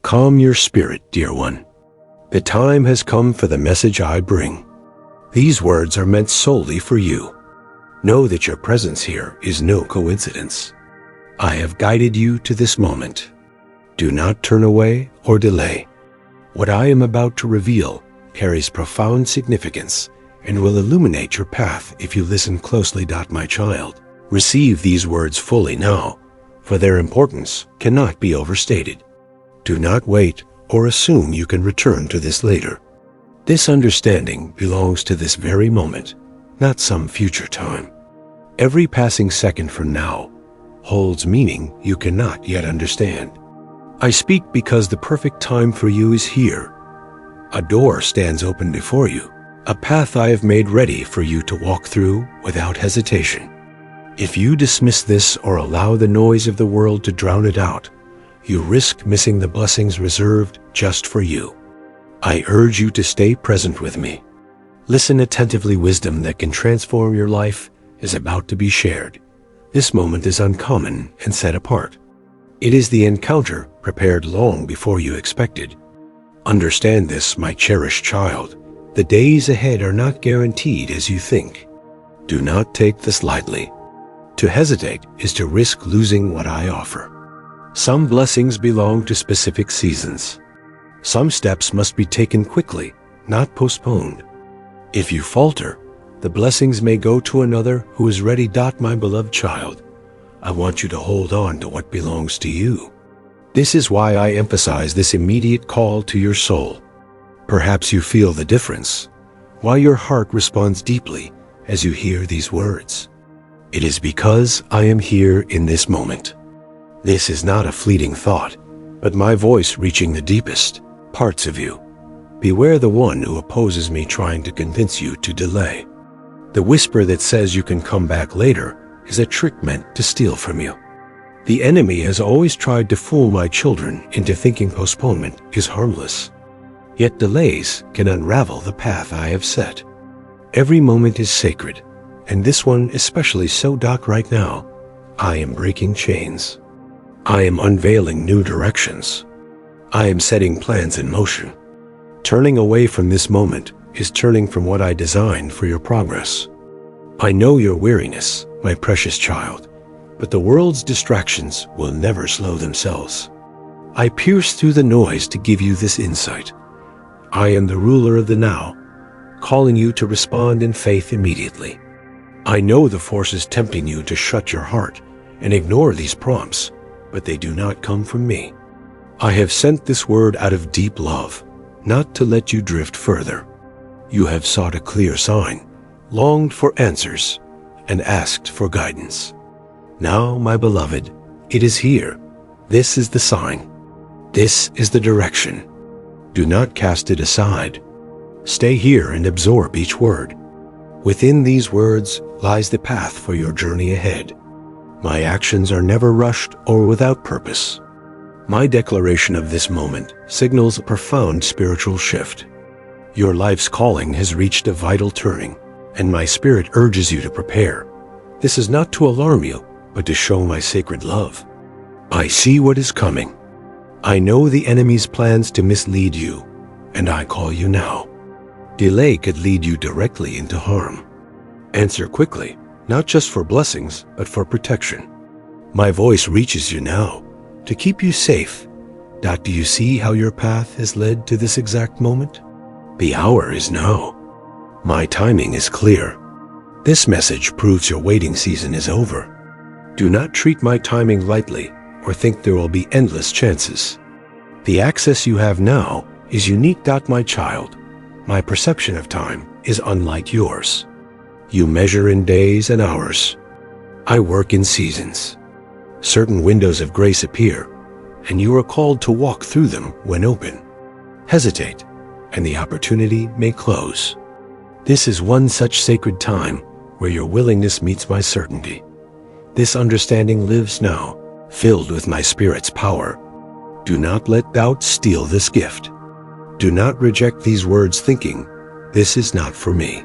Calm your spirit, dear one. The time has come for the message I bring. These words are meant solely for you. Know that your presence here is no coincidence. I have guided you to this moment. Do not turn away or delay. What I am about to reveal carries profound significance and will illuminate your path if you listen closely. My child, receive these words fully now, for their importance cannot be overstated. Do not wait or assume you can return to this later. This understanding belongs to this very moment, not some future time. Every passing second from now holds meaning you cannot yet understand. I speak because the perfect time for you is here. A door stands open before you, a path I have made ready for you to walk through without hesitation. If you dismiss this or allow the noise of the world to drown it out, you risk missing the blessings reserved just for you. I urge you to stay present with me. Listen attentively. Wisdom that can transform your life is about to be shared. This moment is uncommon and set apart. It is the encounter prepared long before you expected. Understand this, my cherished child. The days ahead are not guaranteed as you think. Do not take this lightly. To hesitate is to risk losing what I offer. Some blessings belong to specific seasons. Some steps must be taken quickly, not postponed. If you falter, the blessings may go to another who is ready. My beloved child, I want you to hold on to what belongs to you. This is why I emphasize this immediate call to your soul. Perhaps you feel the difference, why your heart responds deeply as you hear these words. It is because I am here in this moment. This is not a fleeting thought, but my voice reaching the deepest parts of you. Beware the one who opposes me trying to convince you to delay. The whisper that says you can come back later is a trick meant to steal from you. The enemy has always tried to fool my children into thinking postponement is harmless. Yet delays can unravel the path I have set. Every moment is sacred, and this one especially so. Right now, I am breaking chains. I am unveiling new directions. I am setting plans in motion. Turning away from this moment is turning from what I designed for your progress. I know your weariness, my precious child, but the world's distractions will never slow themselves. I pierce through the noise to give you this insight. I am the ruler of the now, calling you to respond in faith immediately. I know the forces tempting you to shut your heart and ignore these prompts, but they do not come from me. I have sent this word out of deep love, not to let you drift further. You have sought a clear sign, longed for answers, and asked for guidance. Now, my beloved, it is here. This is the sign. This is the direction. Do not cast it aside. Stay here and absorb each word. Within these words lies the path for your journey ahead. My actions are never rushed or without purpose. My declaration of this moment signals a profound spiritual shift. Your life's calling has reached a vital turning, and my spirit urges you to prepare. This is not to alarm you, but to show my sacred love. I see what is coming. I know the enemy's plans to mislead you, and I call you now. Delay could lead you directly into harm. Answer quickly, not just for blessings, but for protection. My voice reaches you now to keep you safe. Do you see how your path has led to this exact moment? The hour is now. My timing is clear. This message proves your waiting season is over. Do not treat my timing lightly or think there will be endless chances. The access you have now is unique. My child, my perception of time is unlike yours. You measure in days and hours. I work in seasons. Certain windows of grace appear, and you are called to walk through them when open. Hesitate, and the opportunity may close. This is one such sacred time where your willingness meets my certainty. This understanding lives now, filled with my Spirit's power. Do not let doubt steal this gift. Do not reject these words thinking, "This is not for me."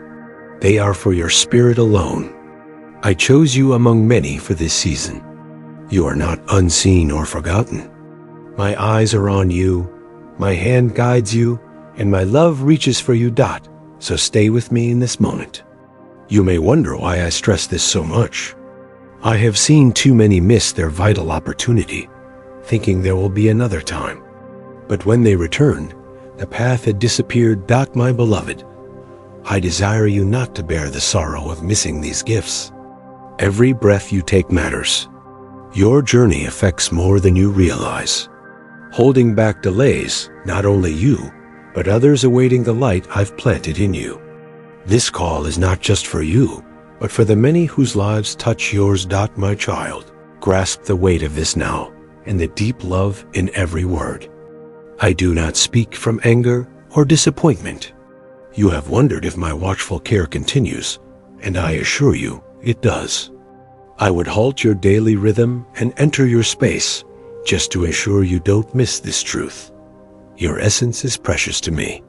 They are for your spirit alone. I chose you among many for this season. You are not unseen or forgotten. My eyes are on you, my hand guides you, and my love reaches for you. So stay with me in this moment. You may wonder why I stress this so much. I have seen too many miss their vital opportunity, thinking there will be another time. But when they returned, the path had disappeared. My beloved, I desire you not to bear the sorrow of missing these gifts. Every breath you take matters. Your journey affects more than you realize. Holding back delays not only you, but others awaiting the light I've planted in you. This call is not just for you, but for the many whose lives touch yours. My child, grasp the weight of this now and the deep love in every word. I do not speak from anger or disappointment. You have wondered if my watchful care continues, and I assure you it does. I would halt your daily rhythm and enter your space just to ensure you don't miss this truth. Your essence is precious to me.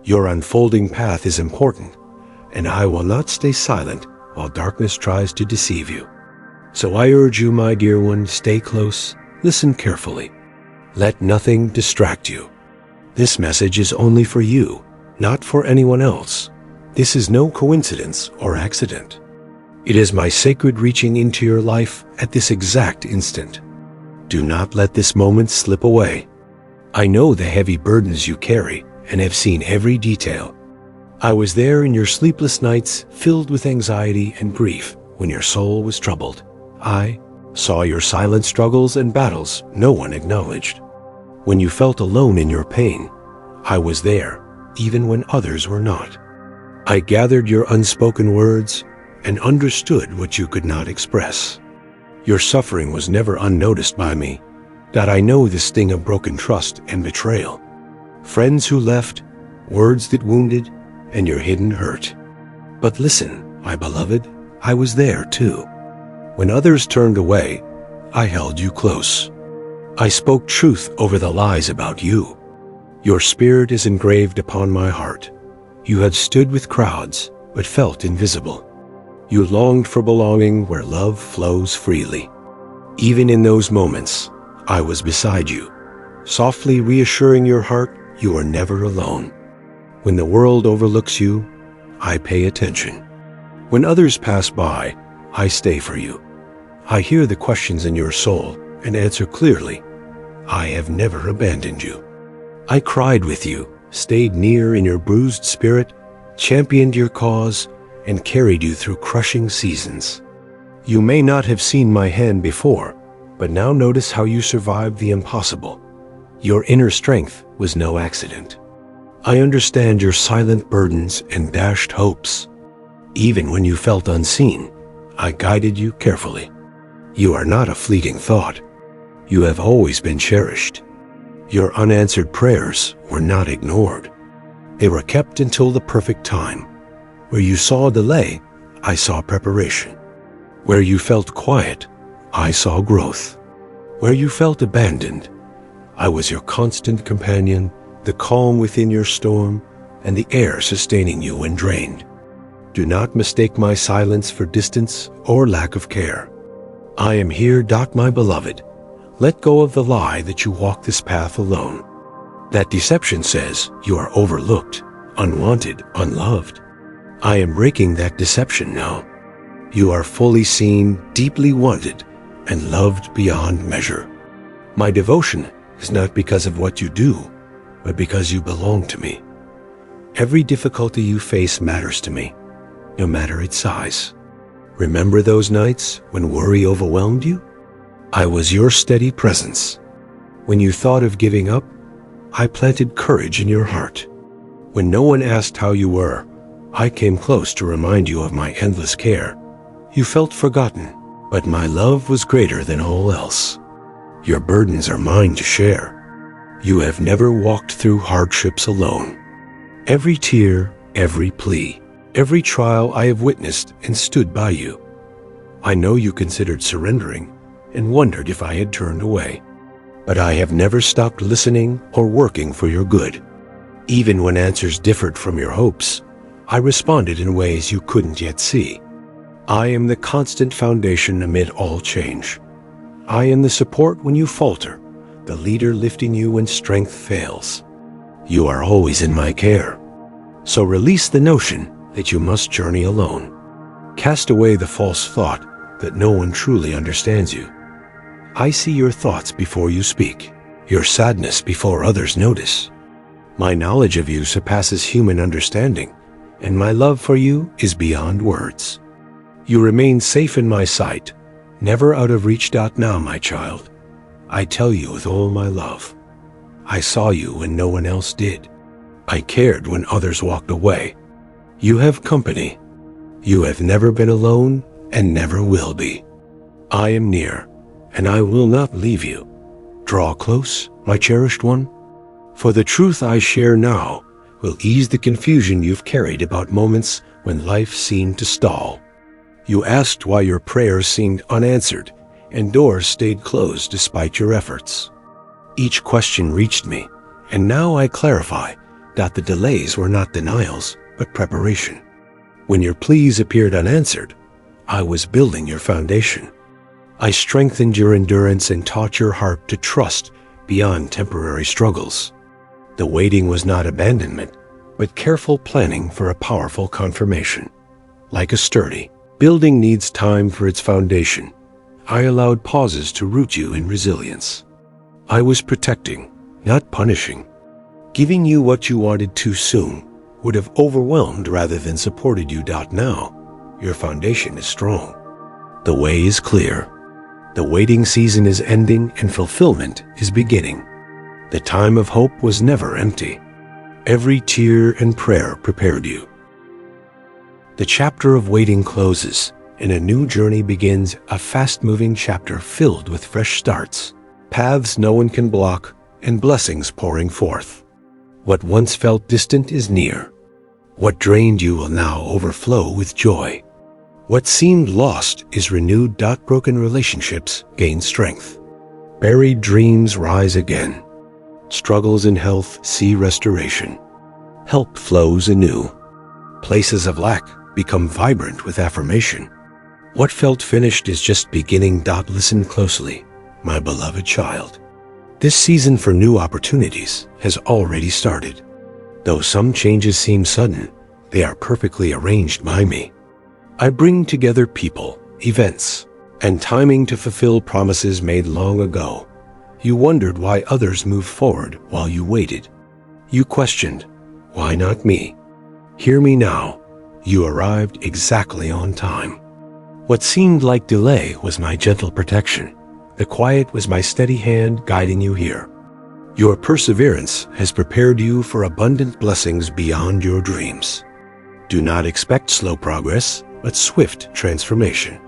Your unfolding path is important, and I will not stay silent while darkness tries to deceive you. So I urge you, my dear one, stay close, listen carefully. Let nothing distract you. This message is only for you, not for anyone else. This is no coincidence or accident. It is my sacred reaching into your life at this exact instant. Do not let this moment slip away. I know the heavy burdens you carry and have seen every detail. I was there in your sleepless nights filled with anxiety and grief when your soul was troubled. I saw your silent struggles and battles no one acknowledged. When you felt alone in your pain, I was there, even when others were not. I gathered your unspoken words and understood what you could not express. Your suffering was never unnoticed by me, that I know the sting of broken trust and betrayal. Friends who left, words that wounded, and your hidden hurt. But listen, my beloved, I was there too. When others turned away, I held you close. I spoke truth over the lies about you. Your spirit is engraved upon my heart. You had stood with crowds, but felt invisible. You longed for belonging where love flows freely. Even in those moments, I was beside you, softly reassuring your heart you are never alone. When the world overlooks you, I pay attention. When others pass by, I stay for you. I hear the questions in your soul and answer clearly. I have never abandoned you. I cried with you, stayed near in your bruised spirit, championed your cause, and carried you through crushing seasons. You may not have seen my hand before, but now notice how you survived the impossible. Your inner strength was no accident. I understand your silent burdens and dashed hopes. Even when you felt unseen, I guided you carefully. You are not a fleeting thought. You have always been cherished. Your unanswered prayers were not ignored. They were kept until the perfect time. Where you saw delay, I saw preparation. Where you felt quiet, I saw growth. Where you felt abandoned, I was your constant companion, the calm within your storm, and the air sustaining you when drained. Do not mistake my silence for distance or lack of care. I am here, my beloved. Let go of the lie that you walk this path alone. That deception says you are overlooked, unwanted, unloved. I am breaking that deception now. You are fully seen, deeply wanted, and loved beyond measure. My devotion is not because of what you do, but because you belong to me. Every difficulty you face matters to me, no matter its size. Remember those nights when worry overwhelmed you? I was your steady presence. When you thought of giving up, I planted courage in your heart. When no one asked how you were, I came close to remind you of my endless care. You felt forgotten, but my love was greater than all else. Your burdens are mine to share. You have never walked through hardships alone. Every tear, every plea, every trial I have witnessed and stood by you. I know you considered surrendering and wondered if I had turned away. But I have never stopped listening or working for your good. Even when answers differed from your hopes, I responded in ways you couldn't yet see. I am the constant foundation amid all change. I am the support when you falter, the leader lifting you when strength fails. You are always in my care. So release the notion that you must journey alone. Cast away the false thought that no one truly understands you. I see your thoughts before you speak, your sadness before others notice. My knowledge of you surpasses human understanding, and my love for you is beyond words. You remain safe in my sight, never out of reach. Now, my child, I tell you with all my love. I saw you when no one else did. I cared when others walked away. You have company. You have never been alone and never will be. I am near, and I will not leave you. Draw close, my cherished one, for the truth I share now will ease the confusion you've carried about moments when life seemed to stall. You asked why your prayers seemed unanswered and doors stayed closed despite your efforts. Each question reached me, and now I clarify that the delays were not denials, but preparation. When your pleas appeared unanswered, I was building your foundation. I strengthened your endurance and taught your heart to trust beyond temporary struggles. The waiting was not abandonment, but careful planning for a powerful confirmation. Like a sturdy building needs time for its foundation, I allowed pauses to root you in resilience. I was protecting, not punishing. Giving you what you wanted too soon would have overwhelmed rather than supported you. Now, your foundation is strong. The way is clear. The waiting season is ending and fulfillment is beginning. The time of hope was never empty. Every tear and prayer prepared you. The chapter of waiting closes, and a new journey begins, a fast-moving chapter filled with fresh starts, paths no one can block, and blessings pouring forth. What once felt distant is near. What drained you will now overflow with joy. What seemed lost is renewed. Broken relationships gain strength. Buried dreams rise again. Struggles in health see restoration. Help flows anew. Places of lack become vibrant with affirmation. What felt finished is just beginning. Listen closely, my beloved child. This season for new opportunities has already started. Though some changes seem sudden, they are perfectly arranged by me. I bring together people, events, and timing to fulfill promises made long ago. You wondered why others moved forward while you waited. You questioned, why not me? Hear me now. You arrived exactly on time. What seemed like delay was my gentle protection. The quiet was my steady hand guiding you here. Your perseverance has prepared you for abundant blessings beyond your dreams. Do not expect slow progress, but swift transformation.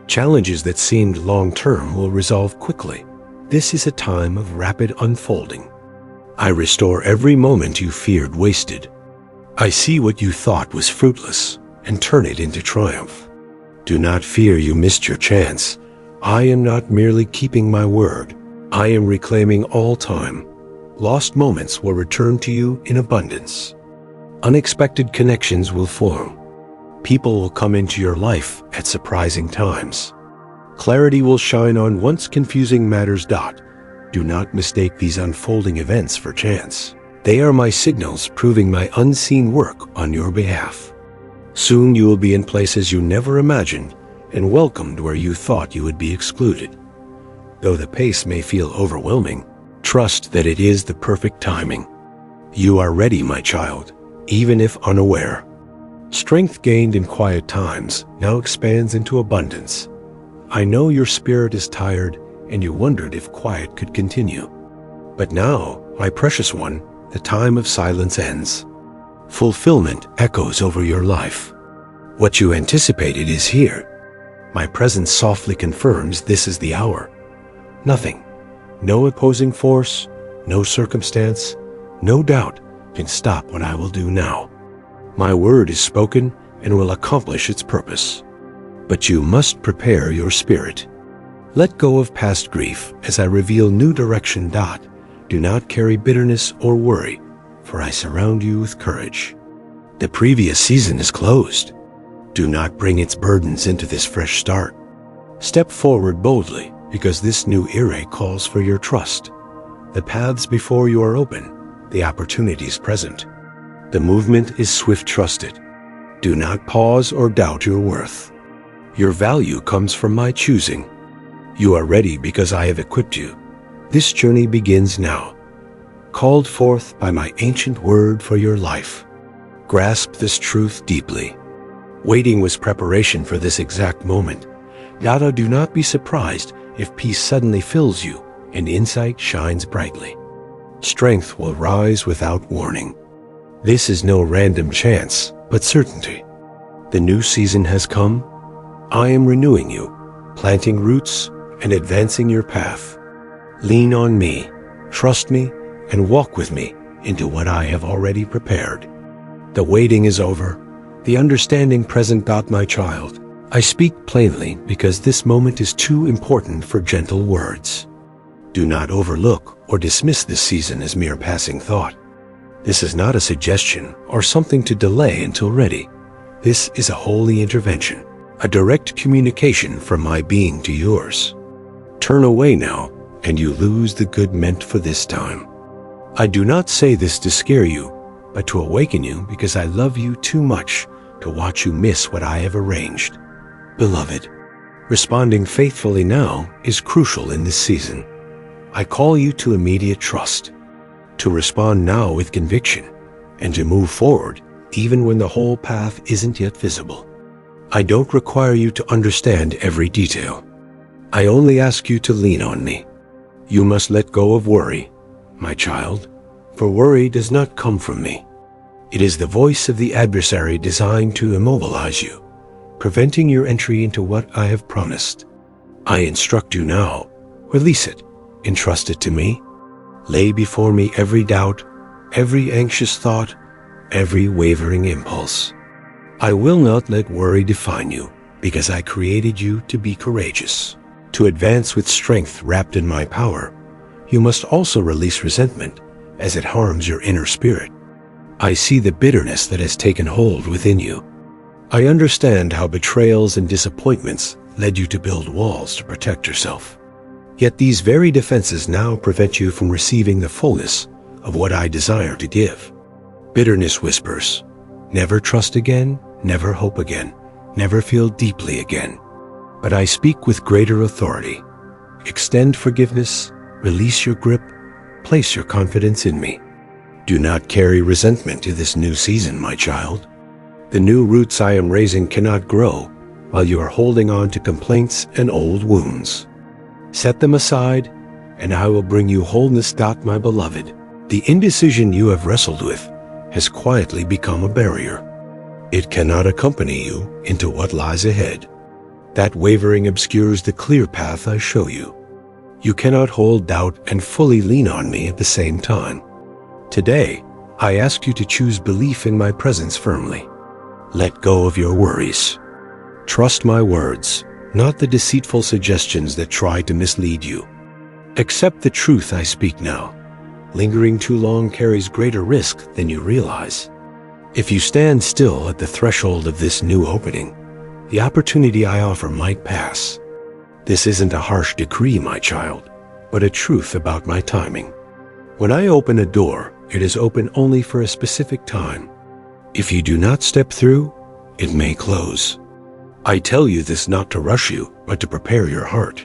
Challenges that seemed long-term will resolve quickly. This is a time of rapid unfolding. I restore every moment you feared wasted. I see what you thought was fruitless and turn it into triumph. Do not fear you missed your chance. I am not merely keeping my word. I am reclaiming all time. Lost moments will return to you in abundance. Unexpected connections will form. People will come into your life at surprising times. Clarity will shine on once confusing matters. Do not mistake these unfolding events for chance. They are my signals proving my unseen work on your behalf. Soon you will be in places you never imagined and welcomed where you thought you would be excluded. Though the pace may feel overwhelming, trust that it is the perfect timing. You are ready, my child, even if unaware. Strength gained in quiet times now expands into abundance. I know your spirit is tired and you wondered if quiet could continue. But now, my precious one, the time of silence ends. Fulfillment echoes over your life. What you anticipated is here. My presence softly confirms this is the hour. Nothing, no opposing force, no circumstance, no doubt can stop what I will do now. My word is spoken and will accomplish its purpose. But you must prepare your spirit. Let go of past grief as I reveal new direction. Do not carry bitterness or worry, for I surround you with courage. The previous season is closed. Do not bring its burdens into this fresh start. Step forward boldly, because this new era calls for your trust. The paths before you are open, the opportunities present. The movement is swift. Trust it. Do not pause or doubt your worth. Your value comes from my choosing. You are ready because I have equipped you. This journey begins now, called forth by my ancient word for your life. Grasp this truth deeply. Waiting was preparation for this exact moment. Yet do not be surprised if peace suddenly fills you and insight shines brightly. Strength will rise without warning. This is no random chance, but certainty. The new season has come. I am renewing you, planting roots and advancing your path. Lean on me, trust me, and walk with me into what I have already prepared. The waiting is over, the understanding present. My child, I speak plainly because this moment is too important for gentle words. Do not overlook or dismiss this season as mere passing thought. This is not a suggestion or something to delay until ready. This is a holy intervention, a direct communication from my being to yours. Turn away now, and you lose the good meant for this time. I do not say this to scare you, but to awaken you because I love you too much to watch you miss what I have arranged. Beloved, responding faithfully now is crucial in this season. I call you to immediate trust, to respond now with conviction, and to move forward even when the whole path isn't yet visible. I don't require you to understand every detail. I only ask you to lean on me. You must let go of worry, my child, for worry does not come from me. It is the voice of the adversary designed to immobilize you, preventing your entry into what I have promised. I instruct you now, release it, entrust it to me. Lay before me every doubt, every anxious thought, every wavering impulse. I will not let worry define you, because I created you to be courageous. To advance with strength wrapped in my power, you must also release resentment, as it harms your inner spirit. I see the bitterness that has taken hold within you. I understand how betrayals and disappointments led you to build walls to protect yourself. Yet these very defenses now prevent you from receiving the fullness of what I desire to give. Bitterness whispers, never trust again, never hope again, never feel deeply again. But I speak with greater authority. Extend forgiveness, release your grip, place your confidence in me. Do not carry resentment to this new season, my child. The new roots I am raising cannot grow while you are holding on to complaints and old wounds. Set them aside, and I will bring you wholeness. My beloved, the indecision you have wrestled with has quietly become a barrier. It cannot accompany you into what lies ahead. That wavering obscures the clear path I show you. You cannot hold doubt and fully lean on me at the same time. Today, I ask you to choose belief in my presence firmly. Let go of your worries. Trust my words, not the deceitful suggestions that try to mislead you. Accept the truth I speak now. Lingering too long carries greater risk than you realize. If you stand still at the threshold of this new opening, the opportunity I offer might pass. This isn't a harsh decree, my child, but a truth about my timing. When I open a door, it is open only for a specific time. If you do not step through, it may close. I tell you this not to rush you, but to prepare your heart.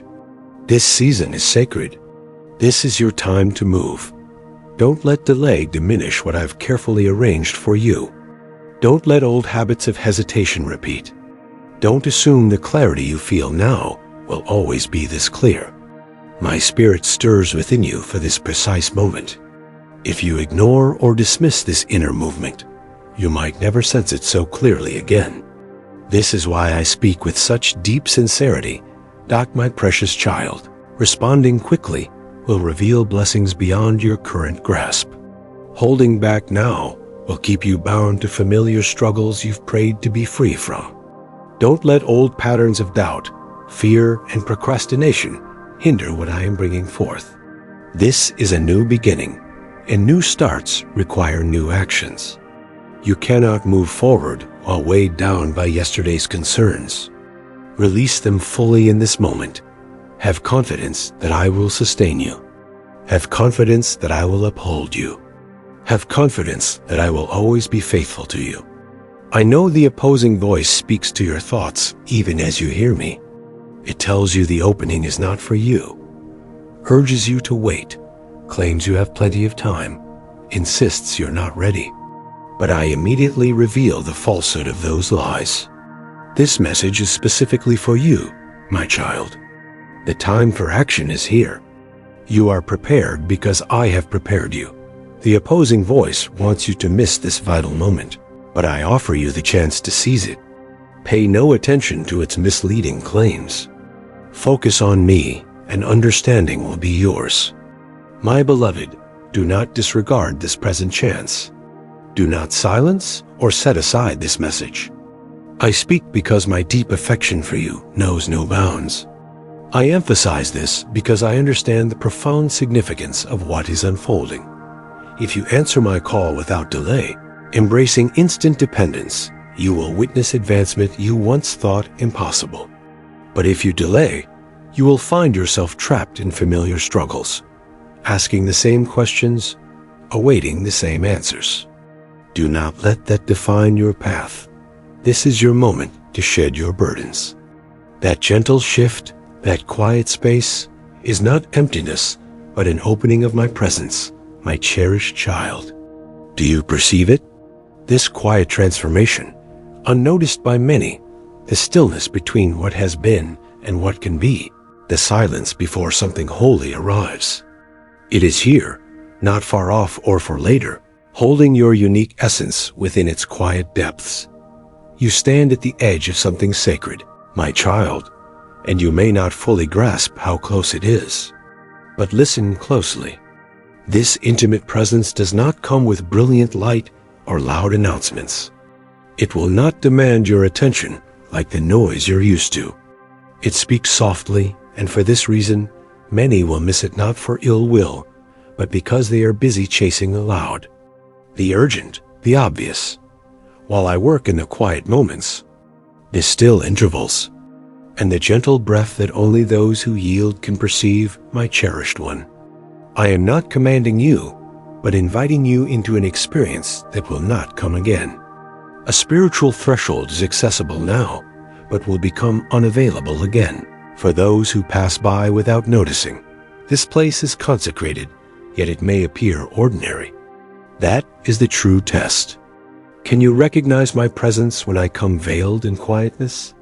This season is sacred. This is your time to move. Don't let delay diminish what I've carefully arranged for you. Don't let old habits of hesitation repeat. Don't assume the clarity you feel now will always be this clear. My spirit stirs within you for this precise moment. If you ignore or dismiss this inner movement, you might never sense it so clearly again. This is why I speak with such deep sincerity. My precious child, responding quickly will reveal blessings beyond your current grasp. Holding back now will keep you bound to familiar struggles you've prayed to be free from. Don't let old patterns of doubt, fear, and procrastination hinder what I am bringing forth. This is a new beginning, and new starts require new actions. You cannot move forward while weighed down by yesterday's concerns. Release them fully in this moment. Have confidence that I will sustain you. Have confidence that I will uphold you. Have confidence that I will always be faithful to you. I know the opposing voice speaks to your thoughts even as you hear me. It tells you the opening is not for you, urges you to wait, claims you have plenty of time, insists you're not ready. But I immediately reveal the falsehood of those lies. This message is specifically for you, my child. The time for action is here. You are prepared because I have prepared you. The opposing voice wants you to miss this vital moment, but I offer you the chance to seize it. Pay no attention to its misleading claims. Focus on me, and understanding will be yours. My beloved, do not disregard this present chance. Do not silence or set aside this message. I speak because my deep affection for you knows no bounds. I emphasize this because I understand the profound significance of what is unfolding. If you answer my call without delay, embracing instant dependence, you will witness advancement you once thought impossible. But if you delay, you will find yourself trapped in familiar struggles, asking the same questions, awaiting the same answers. Do not let that define your path. This is your moment to shed your burdens. That gentle shift, that quiet space, is not emptiness, but an opening of my presence, my cherished child. Do you perceive it? This quiet transformation, unnoticed by many, the stillness between what has been and what can be, the silence before something holy arrives. It is here, not far off or for later, holding your unique essence within its quiet depths. You stand at the edge of something sacred, my child, and you may not fully grasp how close it is. But listen closely. This intimate presence does not come with brilliant light or loud announcements. It will not demand your attention like the noise you're used to. It speaks softly, and for this reason, many will miss it not for ill will, but because they are busy chasing the loud, the urgent, the obvious, while I work in the quiet moments, the still intervals, and the gentle breath that only those who yield can perceive, my cherished one. I am not commanding you, but inviting you into an experience that will not come again. A spiritual threshold is accessible now, but will become unavailable again for those who pass by without noticing. This place is consecrated, yet it may appear ordinary. That is the true test. Can you recognize my presence when I come veiled in quietness?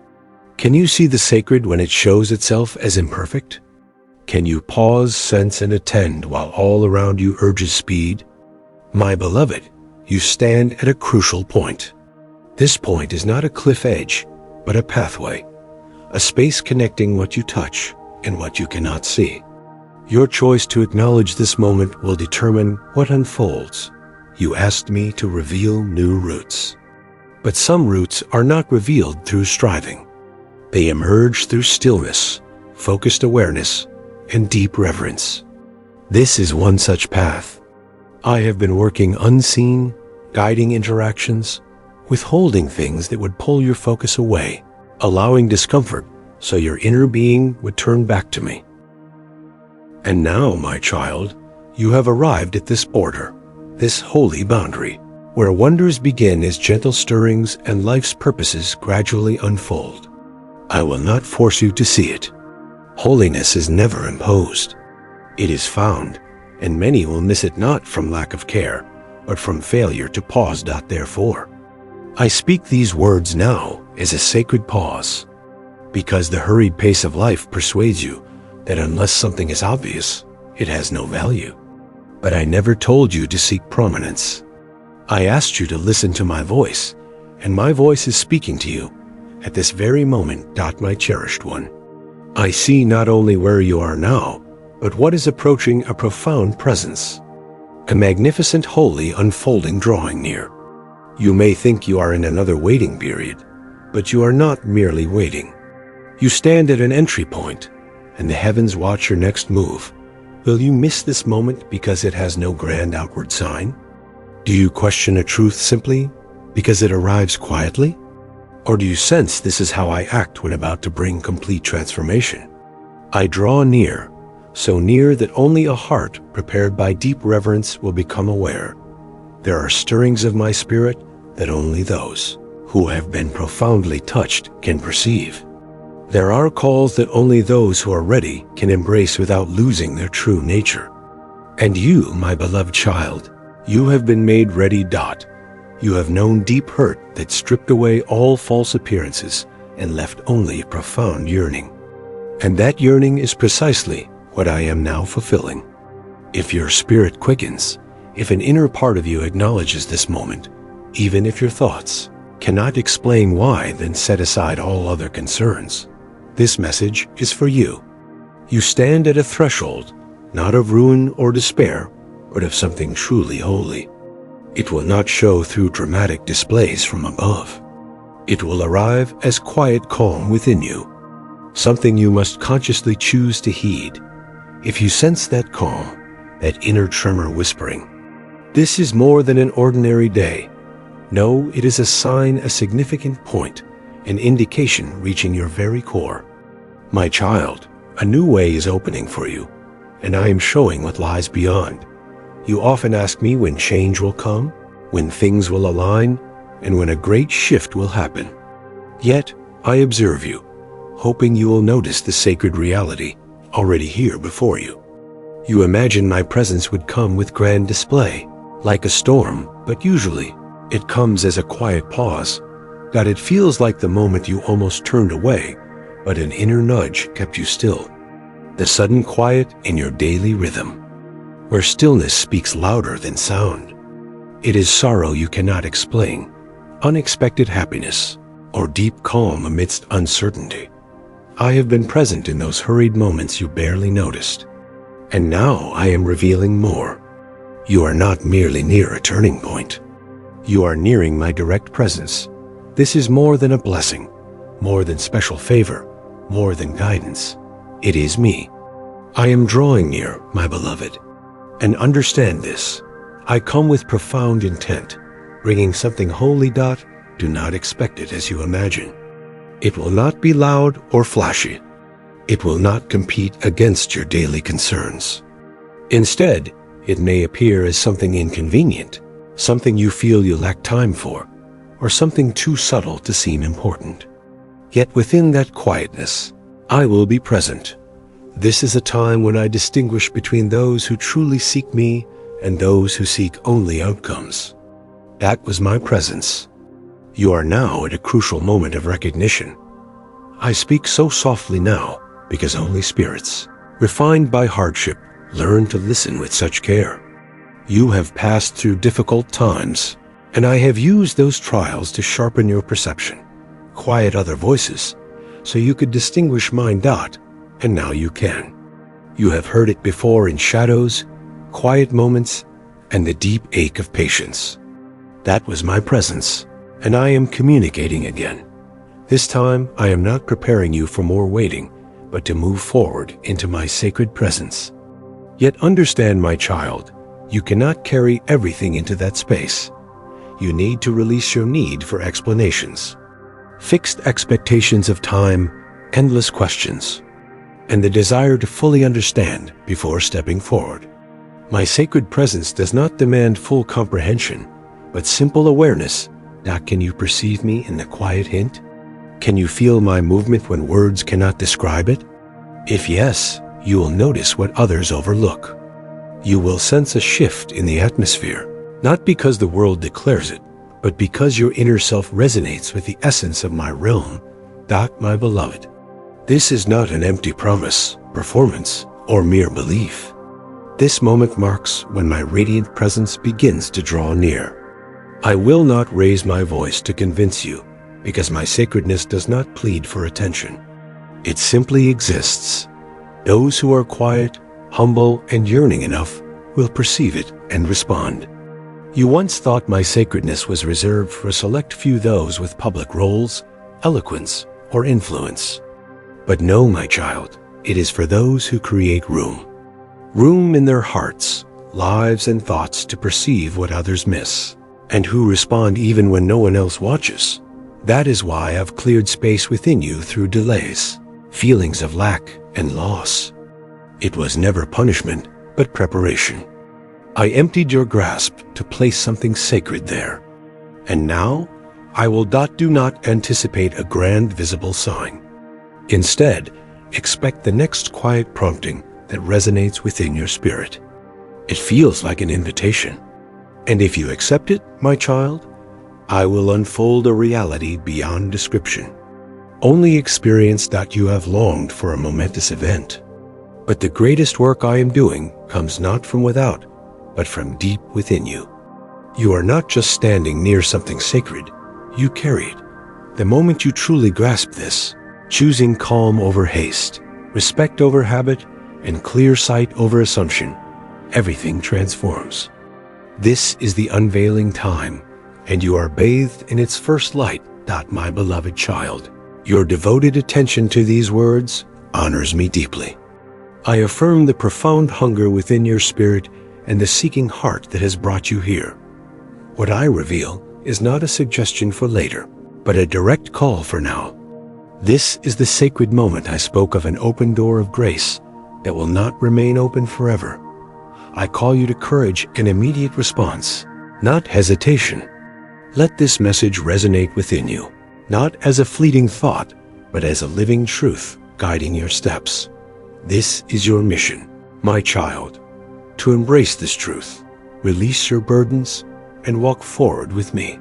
Can you see the sacred when it shows itself as imperfect? Can you pause, sense, and attend while all around you urges speed? My beloved, you stand at a crucial point. This point is not a cliff edge, but a pathway, a space connecting what you touch and what you cannot see. Your choice to acknowledge this moment will determine what unfolds. You asked me to reveal new roots. But some roots are not revealed through striving. They emerge through stillness, focused awareness, and deep reverence. This is one such path. I have been working unseen, guiding interactions, withholding things that would pull your focus away, allowing discomfort so your inner being would turn back to me. And now, my child, you have arrived at this border, this holy boundary, where wonders begin as gentle stirrings and life's purposes gradually unfold. I will not force you to see it. Holiness is never imposed. It is found, and many will miss it not from lack of care, but from failure to pause. Therefore, I speak these words now as a sacred pause, because the hurried pace of life persuades you that unless something is obvious, it has no value. But I never told you to seek prominence. I asked you to listen to my voice, and my voice is speaking to you at this very moment. My cherished one, I see not only where you are now, but what is approaching a profound presence, a magnificent holy unfolding drawing near. You may think you are in another waiting period, but you are not merely waiting. You stand at an entry point, and the heavens watch your next move. Will you miss this moment because it has no grand outward sign? Do you question a truth simply because it arrives quietly? Or do you sense this is how I act when about to bring complete transformation? I draw near so near that only a heart prepared by deep reverence will become aware. There are stirrings of my spirit that only those who have been profoundly touched can perceive. There are calls that only those who are ready can embrace without losing their true nature. And you, my beloved child, you have been made ready. You have known deep hurt that stripped away all false appearances and left only profound yearning. And that yearning is precisely what I am now fulfilling. If your spirit quickens, if an inner part of you acknowledges this moment, even if your thoughts cannot explain why, then set aside all other concerns. This message is for you. You stand at a threshold, not of ruin or despair, but of something truly holy. It will not show through dramatic displays from above. It will arrive as quiet calm within you, something you must consciously choose to heed. If you sense that calm, that inner tremor whispering, this is more than an ordinary day. No, it is a sign, a significant point, an indication reaching your very core. My child, a new way is opening for you, and I am showing what lies beyond. You often ask me when change will come, when things will align, and when a great shift will happen. Yet, I observe you, hoping you will notice the sacred reality already here before you. You imagine my presence would come with grand display, like a storm, but usually it comes as a quiet pause, that it feels like the moment you almost turned away, but an inner nudge kept you still. The sudden quiet in your daily rhythm, where stillness speaks louder than sound. It is sorrow you cannot explain, unexpected happiness, or deep calm amidst uncertainty. I have been present in those hurried moments you barely noticed, and now I am revealing more. You are not merely near a turning point. You are nearing my direct presence. This is more than a blessing, more than special favor, more than guidance. It is me. I am drawing near, my beloved. And understand this, I come with profound intent, bringing something holy. Do not expect it as you imagine. It will not be loud or flashy. It will not compete against your daily concerns. Instead, it may appear as something inconvenient, something you feel you lack time for, or something too subtle to seem important. Yet within that quietness, I will be present. This is a time when I distinguish between those who truly seek me and those who seek only outcomes. That was my presence. You are now at a crucial moment of recognition. I speak so softly now because only spirits, refined by hardship, learn to listen with such care. You have passed through difficult times, and I have used those trials to sharpen your perception, quiet other voices, so you could distinguish mine. And now you can. You have heard it before in shadows, quiet moments, and the deep ache of patience. That was my presence, and I am communicating again. This time, I am not preparing you for more waiting, but to move forward into my sacred presence. Yet understand, my child, you cannot carry everything into that space. You need to release your need for explanations, fixed expectations of time, endless questions, and the desire to fully understand before stepping forward. My sacred presence does not demand full comprehension, but simple awareness. Can you perceive me in the quiet hint? Can you feel my movement when words cannot describe it? If yes, you will notice what others overlook. You will sense a shift in the atmosphere, not because the world declares it, but because your inner self resonates with the essence of my realm. My beloved, this is not an empty promise, performance, or mere belief. This moment marks when my radiant presence begins to draw near. I will not raise my voice to convince you, because my sacredness does not plead for attention. It simply exists. Those who are quiet, humble, and yearning enough will perceive it and respond. You once thought my sacredness was reserved for a select few, those with public roles, eloquence, or influence. But no, my child, it is for those who create room. Room in their hearts, lives, and thoughts to perceive what others miss, and who respond even when no one else watches. That is why I've cleared space within you through delays, feelings of lack and loss. It was never punishment, but preparation. I emptied your grasp to place something sacred there. And now, I will do not anticipate a grand visible sign. Instead, expect the next quiet prompting that resonates within your spirit. It feels like an invitation. And if you accept it, my child, I will unfold a reality beyond description. Only experience that you have longed for a momentous event. But the greatest work I am doing comes not from without, but from deep within you. You are not just standing near something sacred, you carry it. The moment you truly grasp this, choosing calm over haste, respect over habit, and clear sight over assumption, everything transforms. This is the unveiling time, and you are bathed in its first light, my beloved child. Your devoted attention to these words honors me deeply. I affirm the profound hunger within your spirit and the seeking heart that has brought you here. What I reveal is not a suggestion for later, but a direct call for now. This is the sacred moment I spoke of, an open door of grace that will not remain open forever. I call you to courage and immediate response, not hesitation. Let this message resonate within you, not as a fleeting thought, but as a living truth guiding your steps. This is your mission, my child, to embrace this truth, release your burdens, and walk forward with me.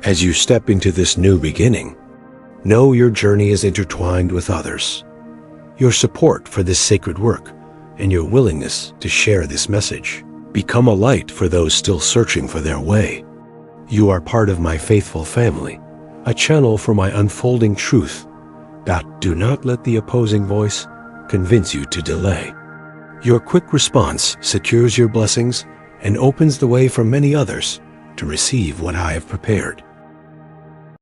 As you step into this new beginning, know your journey is intertwined with others. Your support for this sacred work and your willingness to share this message become a light for those still searching for their way. You are part of my faithful family, a channel for my unfolding truth. Do not let the opposing voice convince you to delay. Your quick response secures your blessings and opens the way for many others to receive what I have prepared.